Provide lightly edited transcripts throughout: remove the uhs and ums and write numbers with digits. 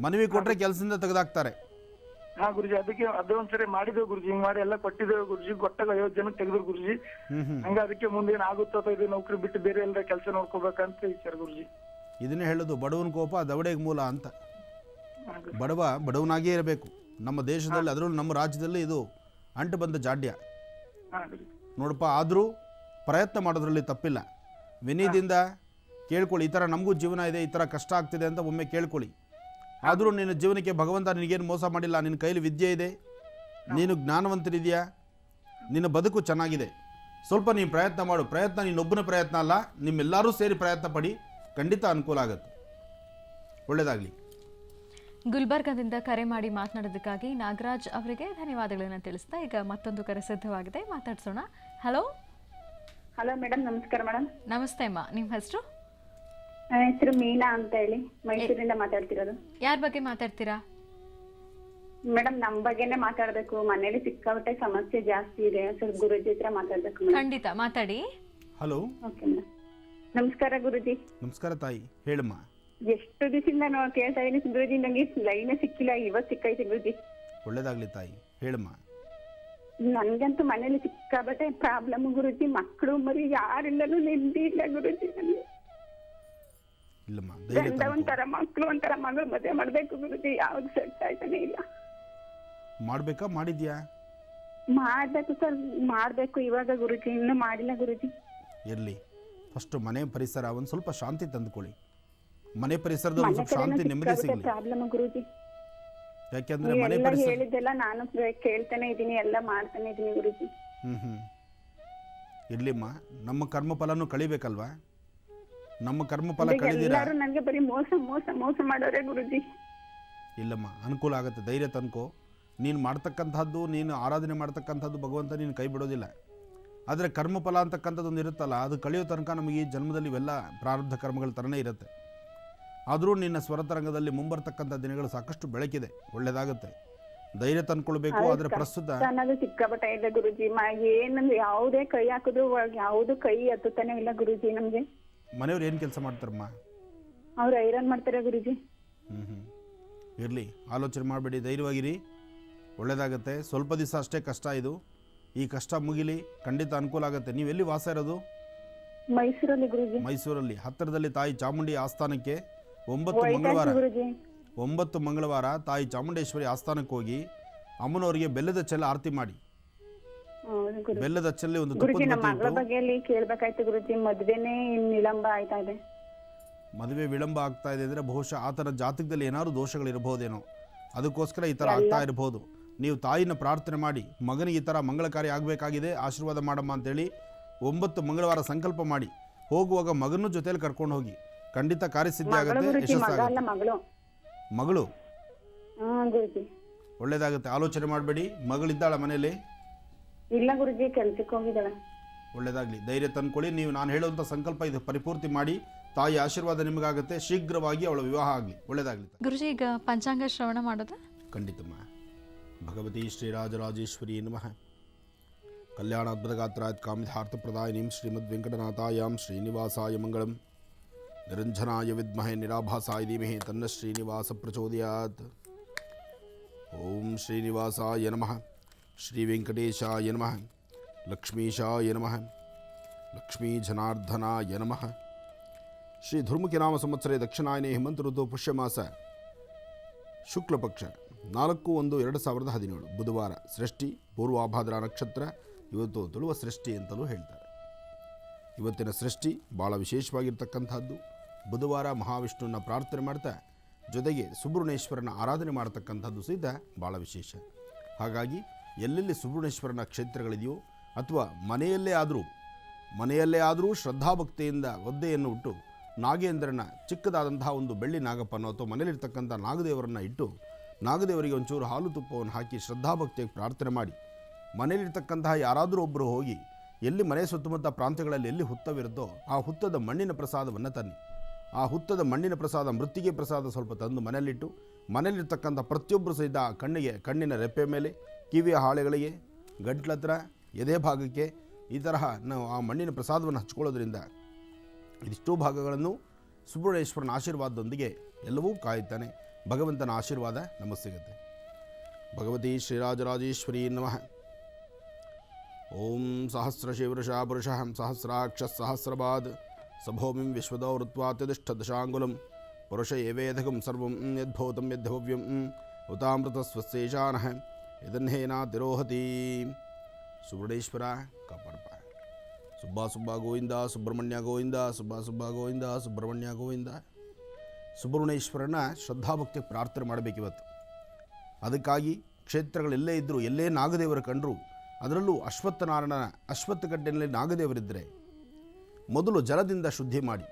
ಮನವಿ ಕೊಟ್ಟರೆ ಕೆಲಸದಿಂದ ತೆಗೆದಾಕ್ತಾರೆ. ಹಾ ಗುರುಜಿ, ಅದಕ್ಕೆ ಅದೊಂದ್ಸರಿ ಮಾಡಿದೇವು ಗುರುಜಿ, ಹಿಂಗ್ ಮಾಡಿ ಎಲ್ಲ ಕೊಟ್ಟಿದ್ದೇವೆ ಗುರುಜಿ. ಕೊಟ್ಟಾಗ 50 ಜನಕ್ಕೆ ತೆಗೆದ್ರು ಗುರುಜಿ. ಹಂಗ ಅದಕ್ಕೆ ಮುಂದೆ ಏನಾಗುತ್ತೋ ಇದು ನೌಕರಿ ಬಿಟ್ಟು ಬೇರೆ ಎಲ್ಲ ಕೆಲಸ ನೋಡ್ಕೋಬೇಕಂತ ವಿಚಾರ ಗುರುಜಿ. ಇದನ್ನೇ ಹೇಳೋದು, ಬಡವನ ಕೋಪ ದವಡೆಗೆ ಮೂಲ ಅಂತ. ಬಡವ ಬಡವನಾಗಿಯೇ ಇರಬೇಕು ನಮ್ಮ ದೇಶದಲ್ಲಿ, ಅದರಲ್ಲೂ ನಮ್ಮ ರಾಜ್ಯದಲ್ಲಿ ಇದು ಅಂಟು ಬಂದ ಜಾಡ್ಯ ನೋಡಪ್ಪ. ಆದರೂ ಪ್ರಯತ್ನ ಮಾಡೋದ್ರಲ್ಲಿ ತಪ್ಪಿಲ್ಲ. ವಿನಯದಿಂದ ಕೇಳ್ಕೊಳ್ಳಿ, ಈ ಥರ ನಮಗೂ ಜೀವನ ಇದೆ, ಈ ಥರ ಕಷ್ಟ ಆಗ್ತಿದೆ ಅಂತ ಒಮ್ಮೆ ಕೇಳ್ಕೊಳ್ಳಿ. ಆದರೂ ನಿನ್ನ ಜೀವನಕ್ಕೆ ಭಗವಂತ ನಿನಗೇನು ಮೋಸ ಮಾಡಿಲ್ಲ. ನಿನ್ನ ಕೈಲಿ ವಿದ್ಯೆ ಇದೆ, ನೀನು ಜ್ಞಾನವಂತರಿದೆಯಾ, ನಿನ್ನ ಬದುಕು ಚೆನ್ನಾಗಿದೆ. ಸ್ವಲ್ಪ ನೀನು ಪ್ರಯತ್ನ ಮಾಡು. ಪ್ರಯತ್ನ ನೀನೊಬ್ಬನ ಪ್ರಯತ್ನ ಅಲ್ಲ, ನಿಮ್ಮೆಲ್ಲರೂ ಸೇರಿ ಪ್ರಯತ್ನ ಪಡಿ, ಖಂಡಿತ ಅನುಕೂಲ ಆಗುತ್ತೆ. ಒಳ್ಳೆಯದಾಗಲಿ. ಗುಲ್ಬರ್ಗಾದಿಂದ ಕರೆ ಮಾಡಿ ಮಾತನಾಡೋದಕ್ಕಾಗಿ ನಾಗರಾಜ್ ಅವರಿಗೆ ಧನ್ಯವಾದಗಳನ್ನು ತಿಳಿಸ್ತಾ ಈಗ ಮತ್ತೊಂದು ಕರೆ ಸಿದ್ಧವಾಗಿದೆ, ಮಾತಾಡ್ಸೋಣ. ಹಲೋ ಹಲೋ ಮೇಡಮ್, ನಮಸ್ಕಾರ ಮೇಡಮ್. ನಮಸ್ತೆ ಅಮ್ಮ, ನಿಮ್ಮ ಹೆಸರು? ನನ್ನ ಹೆಸರು ಮೀನಾ ಅಂತ ಹೇಳಿ, ಮೈಸೂರಿಂದ ಮಾತಾಡ್ತಿರೋದು. ಯಾರ ಬಗ್ಗೆ ಮಾತಾಡ್ತೀರಾ ಮೇಡಮ್? ನಮ್ಮ ಬಗ್ಗೆನೇ ಮಾತಾಡ್ಬೇಕು. ಮನೇಲಿ ಸಿಕ್ಕಾಪಟ್ಟೆ ಸಮಸ್ಯೆ ಜಾಸ್ತಿ ಇದೆ, ಸ್ವಲ್ಪ ಗುರುಜಿ ಹತ್ರ ಮಾತಾಡ್ಬೇಕು ಮೇಡಮ್. ಖಂಡಿತ ಮಾತಾಡಿ. ಹಲೋ. Okay madam. ನಮಸ್ಕಾರ ಗುರುಜಿ. ನಮಸ್ಕಾರ ತಾಯಿ, ಹೇಳಮ್ಮ. ಎಷ್ಟು ದಿವಸದಿಂದ ನಾವು ಕೇಳ್ತಾ ಇದೀನಿ ಗುರುಜಿ, ನಂಗೆ ಲೈನೇ ಸಿಕ್ಕಿಲ್ಲ, ಇವತ್ತು ಸಿಕ್ಕೈತೆ ಗುರುಜಿ. ಒಳ್ಳೇದಾಗ್ಲಿ ತಾಯಿ, ಹೇಳಮ್ಮ. ನನ್ಗಂತೂ ಮನೇಲಿ ಸಿಕ್ಕಾಪಟ್ಟೆ ಪ್ರಾಬ್ಲಮ್ ಗುರುಜಿ. ಮಕ್ಕಳು ಮರಿ ಯಾರಿಂದಲೂ ನೆಮ್ಮದಿ ಇಲ್ಲ ಗುರುಜಿ. ನನಗೆ ಇಲ್ಲಮ್ಮ, ಗಂಡ ಒಂಥರ, ಮಕ್ಕಳು ಒಂಥರ, ಮಗಳು ಮದುವೆ ಮಾಡ್ಬೇಕು ಗುರುಜಿ, ಯಾವ್ದು ಸೆಟ್ ಆಯ್ತಾನೆ ಇಲ್ಲ. ಮಾಡ್ಬೇಕಾ? ಮಾಡಿದ್ಯಾ? ಮಾಡ್ಬೇಕು ಸರ್, ಮಾಡ್ಬೇಕು ಇವಾಗ ಗುರುಜಿ, ಇನ್ನೂ ಮಾಡಿಲ್ಲ ಗುರುಜಿ. ಇರಲಿ, ಫಸ್ಟ್ ಮನೆ ಪರಿಸರ ಒಂದು ಸ್ವಲ್ಪ ಶಾಂತಿ ತಂದುಕೊಳ್ಳಿ. ಮನೆ ಪರಿಸರದಲ್ಲಿ ಒಂದು ಸ್ವಲ್ಪ ಶಾಂತಿ, ನೆಮ್ಮದಿ ಸಿಗಲಿ. ಪ್ರಾಬ್ಲಮ್ ಗುರುಜಿ. ಯಾಕೆಂದ್ರೆ ಮನೆ ಪರಿಸರ ಹೇಳಿದ್ದೆಲ್ಲ ನಾನು ಕೇಳ್ತಾನೆ ಇದೀನಿ, ಎಲ್ಲ ಮಾಡ್ತಾನೆ ಇದೀನಿ ಗುರುಜಿ. ಇರ್ಲಿಮ್ಮ, ನಮ್ಮ ಕರ್ಮಫಲನು ಕಳಿಬೇಕಲ್ವಾ? ನಮ್ಮ ಕರ್ಮಫಲ ಕಳಿದಿರ ಎಲ್ಲರೂ ನನಗೆ ಬರೀ ಮೋಸ ಮೋಸ ಮೋಸ ಮಾಡೋರೆ ಗುರುಜಿ. ಇಲ್ಲಮ್ಮ, ಅನುಕೂಲ ಆಗುತ್ತೆ, ಧೈರ್ಯ ತನ್ಕೋ. ನೀನು ಮಾಡ್ತಕ್ಕಂಥದ್ದು, ನೀನು ಆರಾಧನೆ ಮಾಡ್ತಕ್ಕಂಥದ್ದು ಭಗವಂತ ನೀನು ಕೈ ಬಿಡೋದಿಲ್ಲ. ಆದರೆ ಕರ್ಮಫಲ ಅಂತಕ್ಕಂಥದ್ದು ಒಂದು ಇರುತ್ತಲ್ಲ, ಅದು ಕಳೆಯೋ ತನಕ ನಮಗೆ ಈ ಜನ್ಮದಲ್ಲಿ ಇವೆಲ್ಲ ಪ್ರಾರಬ್ಧ ಕರ್ಮಗಳ ಥರನೇ ಇರುತ್ತೆ. ಆದರೂ ನಿನ್ನ ಸ್ವರತರಂಗದಲ್ಲಿ ಮುಂಬರ್ತಕ್ಕಂಥ ದಿನಗಳು ಸಾಕಷ್ಟು ಬೆಳಕಿದೆ, ಒಳ್ಳೆಯದಾಗುತ್ತೆ, ಧೈರ್ಯ ತಂದ್ಕೊಳ್ಬೇಕು. ಆದರೆ ಪ್ರಸ್ತುತ ಅನ್ನೋದು ಸಿಕ್ಕಾಪಟ್ಟೆ ಇದೆ ಗುರುಜಿ. ಏನಂದ್ರೆ ಯಾವುದೇ ಕೈ ಹಾಕಿದ್ರು ಯಾವುದು ಕೈ ಹತ್ತುತ್ತಾನೆ ಇಲ್ಲ ಗುರುಜಿ. ನಮ್ಗೆ ಮನೆಯವ್ರು ಏನು ಕೆಲಸ ಮಾಡ್ತಾರಮ್ಮ? ಅವ್ರು ಐರನ್ ಮಾಡ್ತಾರೆ ಗುರುಜಿ. ಇರಲಿ, ಆಲೋಚನೆ ಮಾಡಬೇಡಿ, ಧೈರ್ಯವಾಗಿರಿ, ಒಳ್ಳೆಯದಾಗತ್ತೆ. ಸ್ವಲ್ಪ ದಿವಸ ಅಷ್ಟೇ ಕಷ್ಟ ಇದು, ಈ ಕಷ್ಟ ಮುಗಿಲಿ, ಖಂಡಿತ ಅನುಕೂಲ ಆಗುತ್ತೆ. ನೀವೆಲ್ಲಿ ವಾಸ ಇರೋದು? ಮೈಸೂರಲ್ಲಿ ಗುರುಜಿ. ಮೈಸೂರಲ್ಲಿ ಹತ್ತಿರದಲ್ಲಿ ತಾಯಿ ಚಾಮುಂಡಿ ಆಸ್ಥಾನಕ್ಕೆ 9 ಮಂಗಳವಾರ ತಾಯಿ ಚಾಮುಂಡೇಶ್ವರಿ ಆಸ್ಥಾನಕ್ಕೆ ಹೋಗಿ ಅಮ್ಮನವರಿಗೆ ಬೆಲ್ಲದ ಚೆಲ್ಲ ಆರತಿ ಮಾಡಿ. ಬೆಲ್ಲದ ಚೆಲ್ಲಿ ಒಂದು ಗುರುಜಿ, ನಮ್ಮ ಮಗಳ ಬಗ್ಗೆ ಕೇಳ್ಬೇಕಾಯ್ತು ಗುರುಜಿ. ಮದುವೆನೇ ವಿಳಂಬ ಆಯ್ತಾ ಇದೆ. ಮದುವೆ ವಿಳಂಬ ಆಗ್ತಾ ಇದೆ ಅಂದರೆ ಬಹುಶಃ ಆತನ ಜಾತಕದಲ್ಲಿ ಏನಾದ್ರು ದೋಷಗಳಿರಬಹುದೇನೋ, ಅದಕ್ಕೋಸ್ಕರ ಈ ಥರ ಆಗ್ತಾ ಇರಬಹುದು. ನೀವು ತಾಯಿನ ಪ್ರಾರ್ಥನೆ ಮಾಡಿ, ಮಗನಿಗೆ ಈ ಥರ ಮಂಗಳಕಾರಿ ಆಗಬೇಕಾಗಿದೆ, ಆಶೀರ್ವಾದ ಮಾಡಮ್ಮ ಅಂತೇಳಿ 9 ಮಂಗಳವಾರ ಸಂಕಲ್ಪ ಮಾಡಿ ಹೋಗುವಾಗ ಮಗನೂ ಜೊತೆಲಿ ಕರ್ಕೊಂಡು ಹೋಗಿ. ಖಂಡಿತ ಕಾರ್ಯಸಿದ್ಧಿ ಆಗುತ್ತೆ, ಯಶಸ್ಸಾಗುತ್ತೆ. ಮಗಳು ಒಳ್ಳೇದಾಗುತ್ತೆ, ಆಲೋಚನೆ ಮಾಡಬೇಡಿ. ಮಗಳಿದ್ದಾಳ ಮನೆಯಲ್ಲಿ? ಇಲ್ಲ ಗುರುಜಿ, ಕೆಲ್ಸಕ್ಕೆ ಹೋಗಿದ್ದಾಳೆ. ಒಳ್ಳೇದಾಗಲಿ, ಧೈರ್ಯ ತಂದ್ಕೊಳ್ಳಿ. ನೀವು ನಾನು ಹೇಳುವಂಥ ಸಂಕಲ್ಪ ಇದು ಪರಿಪೂರ್ತಿ ಮಾಡಿ, ತಾಯಿ ಆಶೀರ್ವಾದ ನಿಮಗಾಗುತ್ತೆ, ಶೀಘ್ರವಾಗಿ ಅವಳ ವಿವಾಹ ಆಗಲಿ, ಒಳ್ಳೇದಾಗಲಿ. ಗುರುಜಿ, ಈಗ ಪಂಚಾಂಗ ಶ್ರವಣ ಮಾಡೋದಾ? ಖಂಡಿತಮ್ಮ. ಭಗವತಿ ಶ್ರೀರಾಜರಾಜೇಶ್ವರಿ ನಮಃ. ಕಲ್ಯಾಣಾದ್ಭುತಗಾತ್ರಾತ್ ಕಾಮಿಧಾರ್ಥಪ್ರದಾಯಿನೀಂ ಶ್ರೀಮದ್ ವೆಂಕಟನಾಥಾಯಾಂ ಶ್ರೀನಿವಾಸಾಯ ಮಂಗಳಂ. ನಿರಂಜನಾಯ ವಿದ್ಮಹೇ ನಿರಾಭಾಸಾಯ ಧೀಮಹಿ ತನ್ನ ಶ್ರೀನಿವಾಸ ಪ್ರಚೋದಯಾತ್. ಓಂ ಶ್ರೀನಿವಾಸಾಯ ನಮಃ. ಶ್ರೀ ವೆಂಕಟೇಶಾಯ ನಮಃ. ಲಕ್ಷ್ಮೀಶಾಯ ನಮಃ. ಲಕ್ಷ್ಮೀ ಜನಾರ್ದನಾಯ ನಮಃ. ಶ್ರೀ ಧರ್ಮುಕಿ ನಾಮ ಸಂವತ್ಸರೇ ದಕ್ಷಿಣಾಯನೇ ಹೇಮಂತ ಋತು ಪುಷ್ಯಮಾಸ ಶುಕ್ಲಪಕ್ಷ 4/1/2017 ಬುಧವಾರ. ಸೃಷ್ಟಿ ಪೂರ್ವಾಭಾದ್ರ ನಕ್ಷತ್ರ. ಇವತ್ತು ತುಳುವ ಸೃಷ್ಟಿ ಅಂತಲೂ ಹೇಳ್ತಾರೆ. ಇವತ್ತಿನ ಸೃಷ್ಟಿ ಭಾಳ ವಿಶೇಷವಾಗಿರ್ತಕ್ಕಂಥದ್ದು. ಬುಧವಾರ ಮಹಾವಿಷ್ಣುವನ್ನ ಪ್ರಾರ್ಥನೆ ಮಾಡ್ತಾ ಜೊತೆಗೆ ಸುಬ್ರಹ್ಮಣ್ಯೇಶ್ವರನ ಆರಾಧನೆ ಮಾಡ್ತಕ್ಕಂಥದ್ದು ಸಹಿತ ಭಾಳ ವಿಶೇಷ. ಹಾಗಾಗಿ ಎಲ್ಲೆಲ್ಲಿ ಸುಬ್ರಹ್ಮಣ್ಯೇಶ್ವರನ ಕ್ಷೇತ್ರಗಳಿದೆಯೋ ಅಥವಾ ಮನೆಯಲ್ಲೇ ಆದರೂ ಶ್ರದ್ಧಾಭಕ್ತಿಯಿಂದ ಒದ್ದೆಯನ್ನು ಉಟ್ಟು ನಾಗೇಂದ್ರನ ಚಿಕ್ಕದಾದಂತಹ ಒಂದು ಬೆಳ್ಳಿ ನಾಗಪ್ಪನೋ ಅಥವಾ ಮನೆಯಲ್ಲಿರ್ತಕ್ಕಂಥ ನಾಗದೇವರನ್ನು ಇಟ್ಟು ನಾಗದೇವರಿಗೆ ಒಂಚೂರು ಹಾಲು ತುಪ್ಪವನ್ನು ಹಾಕಿ ಶ್ರದ್ಧಾಭಕ್ತಿಯಾಗಿ ಪ್ರಾರ್ಥನೆ ಮಾಡಿ, ಮನೆಯಲ್ಲಿರ್ತಕ್ಕಂತಹ ಯಾರಾದರೂ ಒಬ್ಬರು ಹೋಗಿ ಎಲ್ಲಿ ಮನೆ ಸುತ್ತಮುತ್ತ ಪ್ರಾಂತ್ಯಗಳಲ್ಲಿ ಎಲ್ಲಿ ಹುತ್ತವಿರುತ್ತೋ ಆ ಹುತ್ತದ ಮಣ್ಣಿನ ಪ್ರಸಾದವನ್ನು ತನ್ನಿ. ಆ ಹುತ್ತದ ಮಣ್ಣಿನ ಪ್ರಸಾದ, ಮೃತ್ತಿಗೆ ಪ್ರಸಾದ ಸ್ವಲ್ಪ ತಂದು ಮನೆಯಲ್ಲಿಟ್ಟು, ಮನೆಯಲ್ಲಿರ್ತಕ್ಕಂಥ ಪ್ರತಿಯೊಬ್ಬರು ಸಹಿತ ಕಣ್ಣಿನ ರೆಪ್ಪೆ ಮೇಲೆ, ಕಿವಿಯ ಹಾಳೆಗಳಿಗೆ, ಗಂಟ್ಲತ್ರ, ಎದೆ ಭಾಗಕ್ಕೆ ಈ ತರಹ ನಾವು ಆ ಮಣ್ಣಿನ ಪ್ರಸಾದವನ್ನು ಹಚ್ಕೊಳ್ಳೋದ್ರಿಂದ ಇದಿಷ್ಟೂ ಭಾಗಗಳನ್ನು ಸುಬ್ರಹ್ಮಣ್ಯೇಶ್ವರನ ಆಶೀರ್ವಾದದೊಂದಿಗೆ ಎಲ್ಲವೂ ಕಾಯುತ್ತಾನೆ. ಭಗವಂತನ ಆಶೀರ್ವಾದ ನಮಗೆ ಸಿಗುತ್ತೆ. ಭಗವತಿ ಶ್ರೀರಾಜರಾಜೇಶ್ವರಿ ನಮಃ. ಓಂ ಸಹಸ್ರಶಿವೃಷ ಪುರುಷಃ ಸಹಸ್ರಾಕ್ಷ ಸಹಸ್ರಪಾದ್ ಸಭೌಮಿಂ ವಿಶ್ವದೋ ಋತ್ವಾತ್ಯದಿಷ್ಠ ದಶಾಂಗುಲಂ ಪುರುಷ ಏವೇದಕಂ ಸರ್ವಂ ಯದ್ಭೂತಂ ಯದ್ಭವ್ಯಂ ಉತಾಮೃತ ಸ್ವಸ್ಯೇಷಾನಃ ಇದನ್ನೇನಾ ತಿರೋಹತಿ. ಸುಬ್ರಹ್ಮಣ್ಯೇಶ್ವರ ಕಾಪಾಡಪ್ಪ. ಸುಬ್ಬ ಸುಬ್ಬ ಗೋವಿಂದ, ಸುಬ್ರಹ್ಮಣ್ಯ ಗೋವಿಂದ, ಸುಬ್ಬ ಸುಬ್ಬ ಗೋವಿಂದ, ಸುಬ್ರಹ್ಮಣ್ಯ ಗೋವಿಂದ. ಸುಬ್ರಹ್ಮಣ್ಯೇಶ್ವರನ ಶ್ರದ್ಧಾಭಕ್ತಿ ಪ್ರಾರ್ಥನೆ ಮಾಡಬೇಕಿವತ್ತು. ಅದಕ್ಕಾಗಿ ಕ್ಷೇತ್ರಗಳೆಲ್ಲೇ ಇದ್ದರೂ, ಎಲ್ಲೇ ನಾಗದೇವರು ಕಂಡರೂ, ಅದರಲ್ಲೂ ಅಶ್ವತ್ಥನಾರಾಯಣ ಅಶ್ವತ್ಥಗಡ್ಡೆಯಲ್ಲಿ ನಾಗದೇವರಿದ್ದರೆ ಮೊದಲು ಜಲದಿಂದ ಶುದ್ಧಿ ಮಾಡಿ,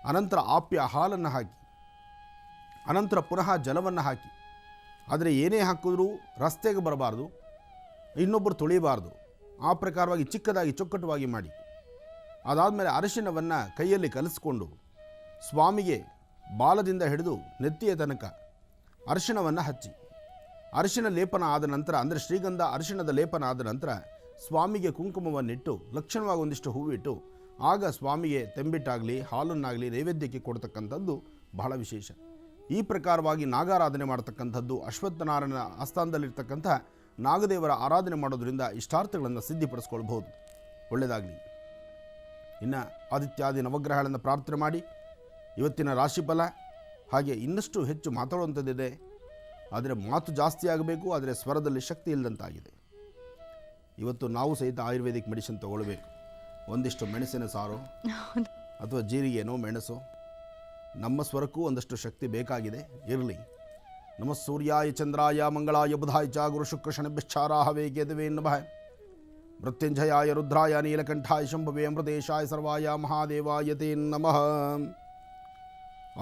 ಅನಂತರ ಆಪ್ಯ ಹಾಲನ್ನು ಹಾಕಿ, ಅನಂತರ ಪುನಃ ಜಲವನ್ನು ಹಾಕಿ. ಆದರೆ ಏನೇ ಹಾಕಿದ್ರೂ ರಸ್ತೆಗೆ ಬರಬಾರ್ದು, ಇನ್ನೊಬ್ಬರು ತೊಳಿಬಾರ್ದು. ಆ ಪ್ರಕಾರವಾಗಿ ಚಿಕ್ಕದಾಗಿ ಚೊಕ್ಕಟವಾಗಿ ಮಾಡಿ, ಅದಾದಮೇಲೆ ಅರಿಶಿಣವನ್ನು ಕೈಯಲ್ಲಿ ಕಲಿಸ್ಕೊಂಡು ಸ್ವಾಮಿಗೆ ಬಾಲದಿಂದ ಹಿಡಿದು ನೆತ್ತಿಯ ತನಕ ಅರಿಶಿಣವನ್ನು ಹಚ್ಚಿ, ಅರಿಶಿಣ ಲೇಪನ ಆದ ನಂತರ, ಅಂದರೆ ಶ್ರೀಗಂಧ ಅರಿಶಿಣದ ಲೇಪನ ಆದ ನಂತರ ಸ್ವಾಮಿಗೆ ಕುಂಕುಮವನ್ನಿಟ್ಟು ಲಕ್ಷಣವಾಗಿ ಒಂದಿಷ್ಟು ಹೂವಿಟ್ಟು, ಆಗ ಸ್ವಾಮಿಗೆ ತೆಂಬಿಟ್ಟಾಗಲಿ ಹಾಲನ್ನಾಗಲಿ ನೈವೇದ್ಯಕ್ಕೆ ಕೊಡ್ತಕ್ಕಂಥದ್ದು ಬಹಳ ವಿಶೇಷ. ಈ ಪ್ರಕಾರವಾಗಿ ನಾಗಾರಾಧನೆ ಮಾಡತಕ್ಕಂಥದ್ದು, ಅಶ್ವತ್ಥನಾರಾಯಣ ಆಸ್ಥಾನದಲ್ಲಿರ್ತಕ್ಕಂಥ ನಾಗದೇವರ ಆರಾಧನೆ ಮಾಡೋದರಿಂದ ಇಷ್ಟಾರ್ಥಗಳನ್ನು ಸಿದ್ಧಿಪಡಿಸ್ಕೊಳ್ಬೋದು. ಒಳ್ಳೆಯದಾಗಲಿ. ಇನ್ನು ಆದಿತ್ಯಾದಿ ನವಗ್ರಹಗಳನ್ನು ಪ್ರಾರ್ಥನೆ ಮಾಡಿ ಇವತ್ತಿನ ರಾಶಿಫಲ ಹಾಗೆ ಇನ್ನಷ್ಟು ಹೆಚ್ಚು ಮಾತಾಡುವಂಥದ್ದಿದೆ. ಆದರೆ ಮಾತು ಜಾಸ್ತಿ ಆಗಬೇಕು, ಆದರೆ ಸ್ವರದಲ್ಲಿ ಶಕ್ತಿ ಇಲ್ಲದಂತಾಗಿದೆ. ಇವತ್ತು ನಾವು ಸಹಿತ ಆಯುರ್ವೇದಿಕ್ ಮೆಡಿಸಿನ್ ತೊಗೊಳ್ಬೇಕು. ಒಂದಿಷ್ಟು ಮೆಣಸಿನ ಸಾರು ಅಥವಾ ಜೀರಿಗೆನೋ ಮೆಣಸು, ನಮ್ಮ ಸ್ವರಕ್ಕೂ ಒಂದಷ್ಟು ಶಕ್ತಿ ಬೇಕಾಗಿದೆ. ಇರಲಿ. ನಮಃ ಸೂರ್ಯಾಯ ಚಂದ್ರಾಯ ಮಂಗಳಾಯ ಬುಧಾಯ ಚ ಗುರು ಶುಕ್ರ ಶನಿಭ್ಯಶ್ಚಾರಾಹವೇ ಕೇತವೇ ನಮಃ. ಮೃತ್ಯುಂಜಯಾಯ ರುದ್ರಾಯ ನೀಲಕಂಠಾಯ ಶಂಭವೇ ಅಮೃತೇಶಾಯ ಸರ್ವಾಯ ಮಹಾದೇವಾಯ ತೇ ನಮಃ.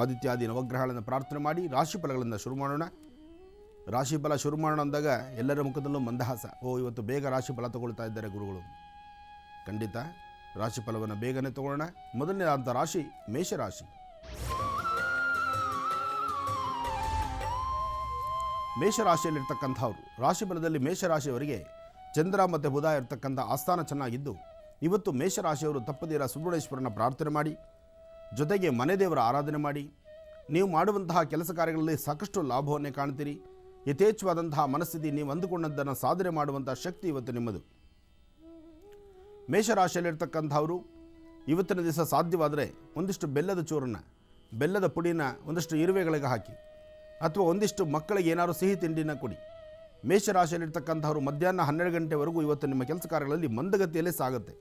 ಆದಿತ್ಯಾದಿ ನವಗ್ರಹಗಳನ್ನು ಪ್ರಾರ್ಥನೆ ಮಾಡಿ ರಾಶಿಫಲಗಳನ್ನು ಶುರು ಮಾಡೋಣ. ರಾಶಿಫಲ ಶುರು ಮಾಡೋಣ ಅಂದಾಗ ಎಲ್ಲರ ಮುಖದಲ್ಲೂ ಮಂದಹಾಸ. ಇವತ್ತು ಬೇಗ ರಾಶಿಫಲ ತಗೊಳ್ತಾ ಇದ್ದಾರೆ ಗುರುಗಳು. ಖಂಡಿತ ರಾಶಿಫಲವನ್ನು ಬೇಗನೆ ತಗೊಳ್ಳೋಣ. ಮೊದಲನೇದಾದಂಥ ರಾಶಿ ಮೇಷರಾಶಿ. ಮೇಷರಾಶಿಯಲ್ಲಿರ್ತಕ್ಕಂಥವ್ರು, ರಾಶಿಫಲದಲ್ಲಿ ಮೇಷರಾಶಿಯವರಿಗೆ ಚಂದ್ರ ಮತ್ತು ಬುಧ ಇರ್ತಕ್ಕಂಥ ಆಸ್ಥಾನ ಚೆನ್ನಾಗಿದ್ದು, ಇವತ್ತು ಮೇಷರಾಶಿಯವರು ತಪ್ಪದಿರ ಸುಬ್ರಹ್ಮಣ್ಯೇಶ್ವರನ ಪ್ರಾರ್ಥನೆ ಮಾಡಿ, ಜೊತೆಗೆ ಮನೆ ದೇವರ ಆರಾಧನೆ ಮಾಡಿ, ನೀವು ಮಾಡುವಂತಹ ಕೆಲಸ ಕಾರ್ಯಗಳಲ್ಲಿ ಸಾಕಷ್ಟು ಲಾಭವನ್ನೇ ಕಾಣ್ತೀರಿ. ಯಥೇಚ್ಛವಾದಂತಹ ಮನಸ್ಥಿತಿ, ನೀವು ಅಂದುಕೊಂಡದ್ದನ್ನು ಸಾಧನೆ ಮಾಡುವಂಥ ಶಕ್ತಿ ಇವತ್ತು ನಿಮ್ಮದು. ಮೇಷರಾಶಿಯಲ್ಲಿರ್ತಕ್ಕಂಥವರು ಇವತ್ತಿನ ದಿವಸ ಸಾಧ್ಯವಾದರೆ ಒಂದಿಷ್ಟು ಬೆಲ್ಲದ ಚೂರನ್ನು, ಬೆಲ್ಲದ ಪುಡಿನ ಒಂದಿಷ್ಟು ಇರುವೆಗಳಿಗೆ ಹಾಕಿ, ಅಥವಾ ಒಂದಿಷ್ಟು ಮಕ್ಕಳಿಗೆ ಏನಾದರೂ ಸಿಹಿ ತಿಂಡಿನ ಕೊಡಿ. ಮೇಷರಾಶಿಯಲ್ಲಿರ್ತಕ್ಕಂಥವರು ಮಧ್ಯಾಹ್ನ 12 ಗಂಟೆವರೆಗೂ ಇವತ್ತು ನಿಮ್ಮ ಕೆಲಸ ಕಾರ್ಯಗಳಲ್ಲಿ ಮಂದಗತಿಯಲ್ಲೇ ಸಾಗುತ್ತೆ.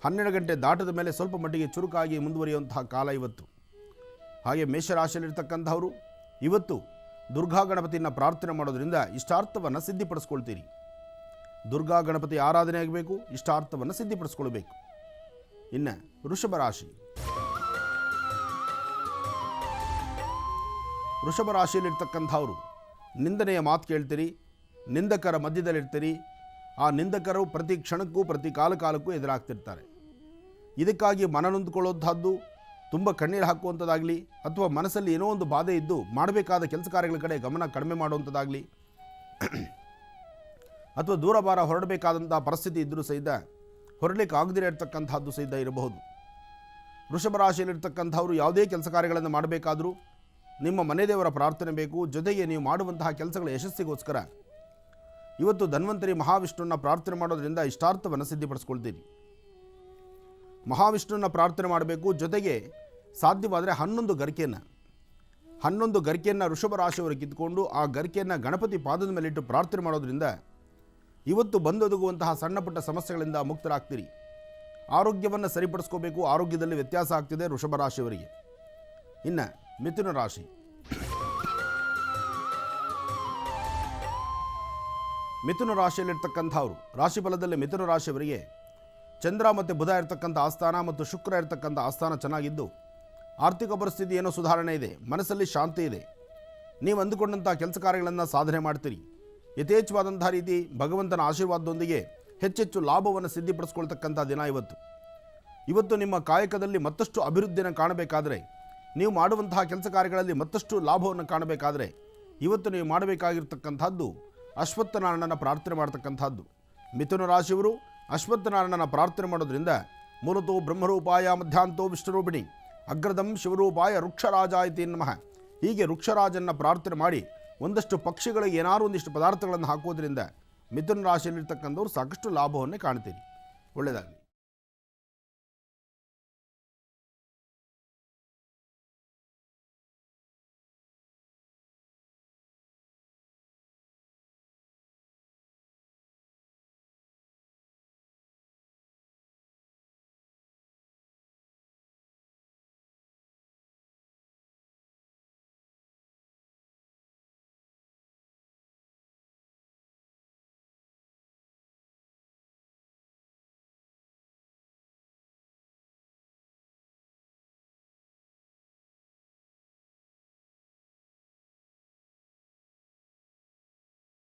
12 ಗಂಟೆ ದಾಟದ ಮೇಲೆ ಸ್ವಲ್ಪ ಮಟ್ಟಿಗೆ ಚುರುಕಾಗಿ ಮುಂದುವರಿಯುವಂತಹ ಕಾಲ ಇವತ್ತು. ಹಾಗೆ ಮೇಷರಾಶಿಯಲ್ಲಿರ್ತಕ್ಕಂಥವರು ಇವತ್ತು ದುರ್ಗಾ ಗಣಪತಿಯನ್ನು ಪ್ರಾರ್ಥನೆ ಮಾಡೋದ್ರಿಂದ ಇಷ್ಟಾರ್ಥವನ್ನು ಸಿದ್ಧಿಪಡಿಸ್ಕೊಳ್ತೀರಿ. ದುರ್ಗಾ ಗಣಪತಿ ಆರಾಧನೆ ಆಗಬೇಕು, ಇಷ್ಟಾರ್ಥವನ್ನು ಸಿದ್ಧಿಪಡಿಸ್ಕೊಳ್ಬೇಕು. ಇನ್ನು ವೃಷಭ ರಾಶಿ. ವೃಷಭ ರಾಶಿಯಲ್ಲಿರ್ತಕ್ಕಂಥವರು ನಿಂದನೆಯ ಮಾತು ಕೇಳ್ತೀರಿ, ನಿಂದಕರ ಮಧ್ಯದಲ್ಲಿರ್ತೀರಿ. ಆ ನಿಂದಕರು ಪ್ರತಿ ಕ್ಷಣಕ್ಕೂ ಪ್ರತಿ ಕಾಲಕ್ಕೂ ಎದುರಾಗ್ತಿರ್ತಾರೆ. ಇದಕ್ಕಾಗಿ ಮನನೊಂದುಕೊಳ್ಳುವಂಥದ್ದು, ತುಂಬ ಕಣ್ಣೀರು ಹಾಕುವಂಥದ್ದಾಗಲಿ, ಅಥವಾ ಮನಸ್ಸಲ್ಲಿ ಏನೋ ಒಂದು ಬಾಧೆ ಇದ್ದು ಮಾಡಬೇಕಾದ ಕೆಲಸ ಕಾರ್ಯಗಳ ಕಡೆ ಗಮನ ಕಡಿಮೆ ಮಾಡುವಂಥದ್ದಾಗಲಿ, ಅಥವಾ ದೂರ ಬಾರ ಹೊರಡಬೇಕಾದಂಥ ಪರಿಸ್ಥಿತಿ ಇದ್ದರೂ ಸಹಿತ ಹೊರಡಲಿಕ್ಕೆ ಆಗದಿರೇ ಇರತಕ್ಕಂಥದ್ದು ಸಹಿತ ಇರಬಹುದು. ವೃಷಭ ರಾಶಿಯಲ್ಲಿರ್ತಕ್ಕಂಥವರು ಯಾವುದೇ ಕೆಲಸ ಕಾರ್ಯಗಳನ್ನು ಮಾಡಬೇಕಾದರೂ ನಿಮ್ಮ ಮನೆ ದೇವರ ಪ್ರಾರ್ಥನೆ ಬೇಕು. ಜೊತೆಗೆ ನೀವು ಮಾಡುವಂತಹ ಕೆಲಸಗಳ ಯಶಸ್ಸಿಗೋಸ್ಕರ ಇವತ್ತು ಧನ್ವಂತರಿ ಮಹಾವಿಷ್ಣುವನ್ನ ಪ್ರಾರ್ಥನೆ ಮಾಡೋದ್ರಿಂದ ಇಷ್ಟಾರ್ಥವನ್ನು ಸಿದ್ಧಿಪಡಿಸ್ಕೊಳ್ತೀರಿ. ಮಹಾವಿಷ್ಣುವನ್ನ ಪ್ರಾರ್ಥನೆ ಮಾಡಬೇಕು. ಜೊತೆಗೆ ಸಾಧ್ಯವಾದರೆ 11 ಗರಿಕೆಯನ್ನು ವೃಷಭ ರಾಶಿಯವರು ಕಿತ್ಕೊಂಡು ಆ ಗರಿಕೆಯನ್ನು ಗಣಪತಿ ಪಾದದ ಮೇಲಿಟ್ಟು ಪ್ರಾರ್ಥನೆ ಮಾಡೋದ್ರಿಂದ ಇವತ್ತು ಬಂದೊದಗುವಂತಹ ಸಣ್ಣ ಪುಟ್ಟ ಸಮಸ್ಯೆಗಳಿಂದ ಮುಕ್ತರಾಗ್ತೀರಿ. ಆರೋಗ್ಯವನ್ನು ಸರಿಪಡಿಸ್ಕೋಬೇಕು. ಆರೋಗ್ಯದಲ್ಲಿ ವ್ಯತ್ಯಾಸ ಆಗ್ತಿದೆ ವೃಷಭ ರಾಶಿಯವರಿಗೆ. ಇನ್ನು ಮಿಥುನ ರಾಶಿ. ಮಿಥುನ ರಾಶಿಯಲ್ಲಿರ್ತಕ್ಕಂಥವ್ರು, ರಾಶಿಫಲದಲ್ಲಿ ಮಿಥುನ ರಾಶಿಯವರಿಗೆ ಚಂದ್ರ ಮತ್ತು ಬುಧ ಇರ್ತಕ್ಕಂಥ ಆಸ್ಥಾನ ಮತ್ತು ಶುಕ್ರ ಇರ್ತಕ್ಕಂಥ ಆಸ್ಥಾನ ಚೆನ್ನಾಗಿದ್ದು, ಆರ್ಥಿಕ ಪರಿಸ್ಥಿತಿ ಏನೋ ಸುಧಾರಣೆ ಇದೆ, ಮನಸ್ಸಲ್ಲಿ ಶಾಂತಿ ಇದೆ. ನೀವು ಅಂದುಕೊಂಡಂಥ ಕೆಲಸ ಕಾರ್ಯಗಳನ್ನು ಸಾಧನೆ ಮಾಡ್ತೀರಿ. ಯಥೇಚ್ಛವಾದಂಥ ರೀತಿ ಭಗವಂತನ ಆಶೀರ್ವಾದದೊಂದಿಗೆ ಹೆಚ್ಚೆಚ್ಚು ಲಾಭವನ್ನು ಸಿದ್ಧಿಪಡಿಸ್ಕೊಳ್ತಕ್ಕಂಥ ದಿನ ಇವತ್ತು ನಿಮ್ಮ ಕಾಯಕದಲ್ಲಿ ಮತ್ತಷ್ಟು ಅಭಿವೃದ್ಧಿಯನ್ನು ಕಾಣಬೇಕಾದರೆ, ನೀವು ಮಾಡುವಂತಹ ಕೆಲಸ ಕಾರ್ಯಗಳಲ್ಲಿ ಮತ್ತಷ್ಟು ಲಾಭವನ್ನು ಕಾಣಬೇಕಾದರೆ ಇವತ್ತು ನೀವು ಮಾಡಬೇಕಾಗಿರ್ತಕ್ಕಂಥದ್ದು ಅಶ್ವತ್ಥನಾರಾಯಣನ ಪ್ರಾರ್ಥನೆ ಮಾಡ್ತಕ್ಕಂಥದ್ದು. ಮಿಥುನ ರಾಶಿಯವರು ಅಶ್ವತ್ಥನಾರಾಯಣನ ಪ್ರಾರ್ಥನೆ ಮಾಡೋದ್ರಿಂದ ಮೂಲತೋ ಬ್ರಹ್ಮರೂಪಾಯ ಮಧ್ಯಾಂತೋ ವಿಷ್ಣುರೂಪಿಣಿ ಅಗ್ರದಂ ಶಿವರೂಪಾಯ ವೃಕ್ಷರಾಜಾಯತಿ ನಮಃ ಹೀಗೆ ವೃಕ್ಷರಾಜನ್ನು ಪ್ರಾರ್ಥನೆ ಮಾಡಿ ಒಂದಷ್ಟು ಪಕ್ಷಿಗಳಿಗೆ ಏನಾದ್ರು ಒಂದಿಷ್ಟು ಪದಾರ್ಥಗಳನ್ನು ಹಾಕೋದ್ರಿಂದ ಮಿಥುನ ರಾಶಿಯಲ್ಲಿರ್ತಕ್ಕಂಥವ್ರು ಸಾಕಷ್ಟು ಲಾಭವನ್ನೇ ಕಾಣ್ತೀರಿ. ಒಳ್ಳೆಯದಾಗಲಿ.